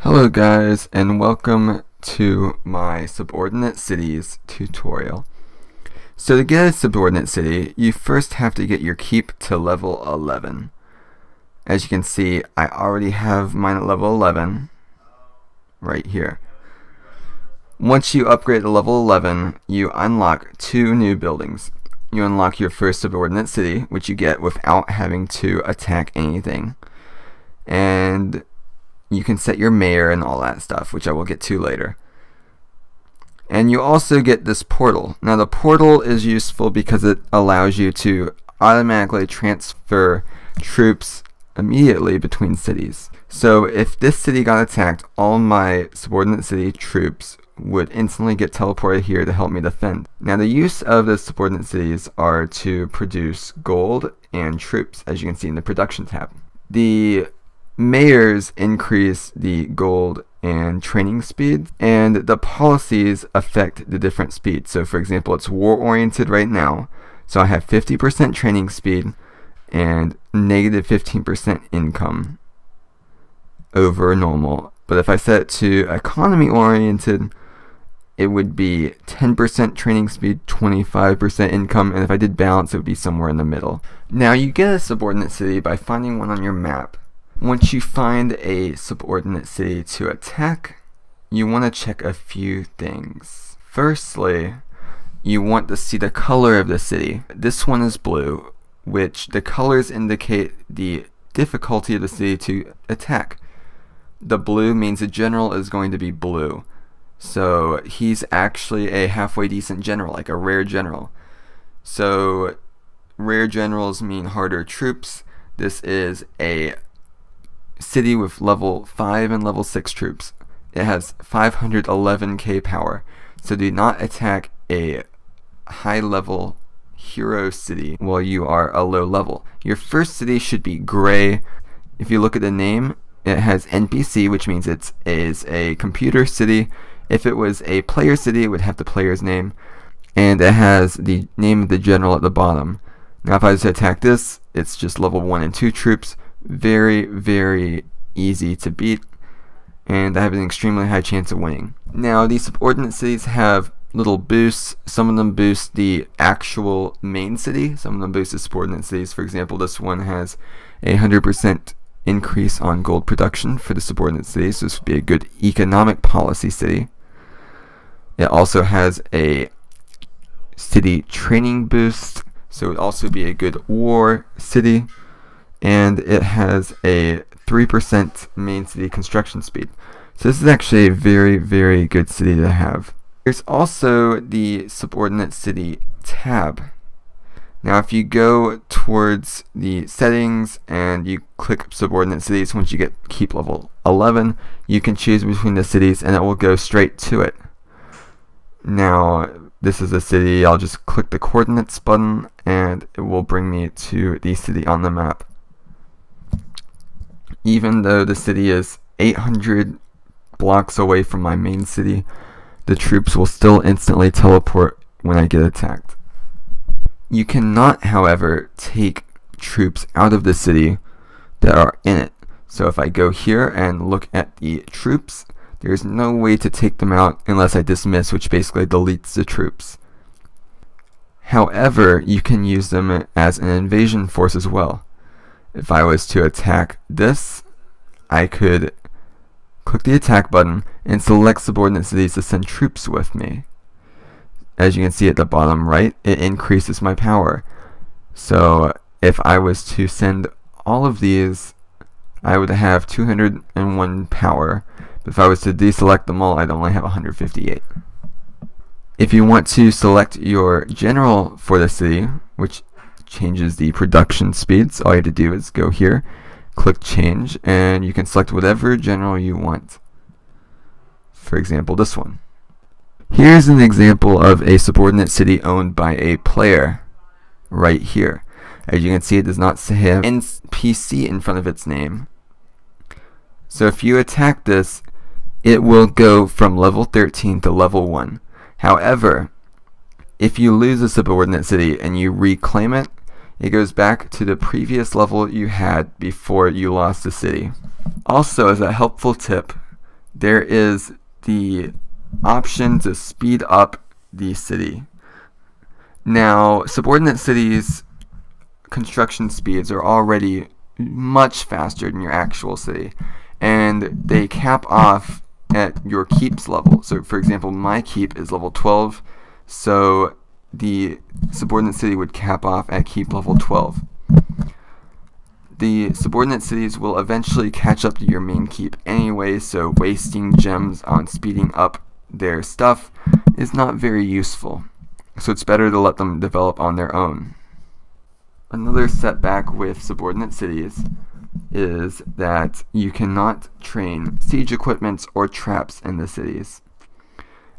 Hello guys, and welcome to my subordinate cities tutorial. So to get a subordinate city, you first have to get your keep to level 11. As you can see, I already have mine at level 11 right here. Once you upgrade to level 11, you unlock two new buildings. You unlock your first subordinate city, which you get without having to attack anything. And you can set your mayor and all that stuff, which I will get to later. And you also get this portal. Now the portal is useful because it allows you to automatically transfer troops immediately between cities. So if this city got attacked, all my subordinate city troops would instantly get teleported here to help me defend. Now the use of the subordinate cities are to produce gold and troops, as you can see in the production tab. The mayors increase the gold and training speed, and the policies affect the different speeds. So for example, it's war oriented right now, so I have 50% training speed and negative 15% income over normal. But if I set it to economy oriented, it would be 10% training speed, 25% income, and if I did balance, it would be somewhere in the middle. Now you get a subordinate city by finding one on your map. Once you find a subordinate city to attack, you want to check a few things. Firstly, you want to see the color of the city. This one is blue, which the colors indicate the difficulty of the city to attack. The blue means the general is going to be blue. So he's actually a halfway decent general, like a rare general. So rare generals mean harder troops. This is a city with level 5 and level 6 troops. It has 511k power, so do not attack a high level hero city while you are a low level. Your first city should be gray. If you look at the name, it has NPC, which means it is a computer city. If it was a player city, it would have the player's name, and it has the name of the general at the bottom. Now if I was to attack this, it's just level 1 and 2 troops. Very, very easy to beat, and I have an extremely high chance of winning. Now these subordinate cities have little boosts. Some of them boost the actual main city, some of them boost the subordinate cities. For example, this one has a 100% increase on gold production for the subordinate cities, so this would be a good economic policy city. It also has a city training boost, so it would also be a good war city. And it has a 3% main city construction speed. So this is actually a very, very good city to have. There's also the subordinate city tab. Now if you go towards the settings and you click subordinate cities, once you get keep level 11, you can choose between the cities and it will go straight to it. Now this is a city. I'll just click the coordinates button and it will bring me to the city on the map. Even though the city is 800 blocks away from my main city, the troops will still instantly teleport when I get attacked. You cannot, however, take troops out of the city that are in it. So if I go here and look at the troops, there's no way to take them out unless I dismiss, which basically deletes the troops. However, you can use them as an invasion force as well. If I was to attack this, I could click the attack button and select subordinate cities to send troops with me. As you can see at the bottom right, it increases my power. So if I was to send all of these, I would have 201 power. But if I was to deselect them all, I'd only have 158. If you want to select your general for the city, which changes the production speeds, all you have to do is go here, click change, and you can select whatever general you want. For example, this one. Here's an example of a subordinate city owned by a player right here. As you can see, it does not have NPC in front of its name. So if you attack this, it will go from level 13 to level 1. However, if you lose a subordinate city and you reclaim it, it goes back to the previous level you had before you lost the city. Also, as a helpful tip, there is the option to speed up the city. Now, subordinate cities' construction speeds are already much faster than your actual city, and they cap off at your keep's level. So, for example, my keep is level 12, so the subordinate city would cap off at keep level 12. The subordinate cities will eventually catch up to your main keep anyway, so wasting gems on speeding up their stuff is not very useful. So it's better to let them develop on their own. Another setback with subordinate cities is that you cannot train siege equipments or traps in the cities.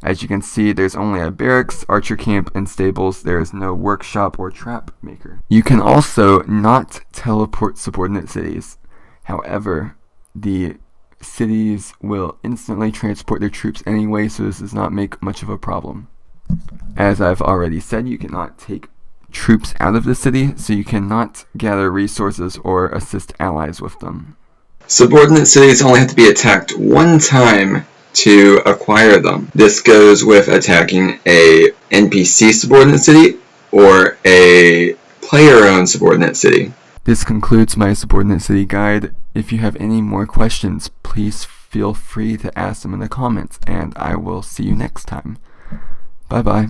As you can see, there's only a barracks, archer camp, and stables. There is no workshop or trap maker. You can also not teleport subordinate cities. However, the cities will instantly transport their troops anyway, so this does not make much of a problem. As I've already said, you cannot take troops out of the city, so you cannot gather resources or assist allies with them. Subordinate cities only have to be attacked one time to acquire them. This goes with attacking a NPC subordinate city or a player-owned subordinate city. This concludes my subordinate city guide. If you have any more questions, please feel free to ask them in the comments, and I will see you next time. Bye-bye.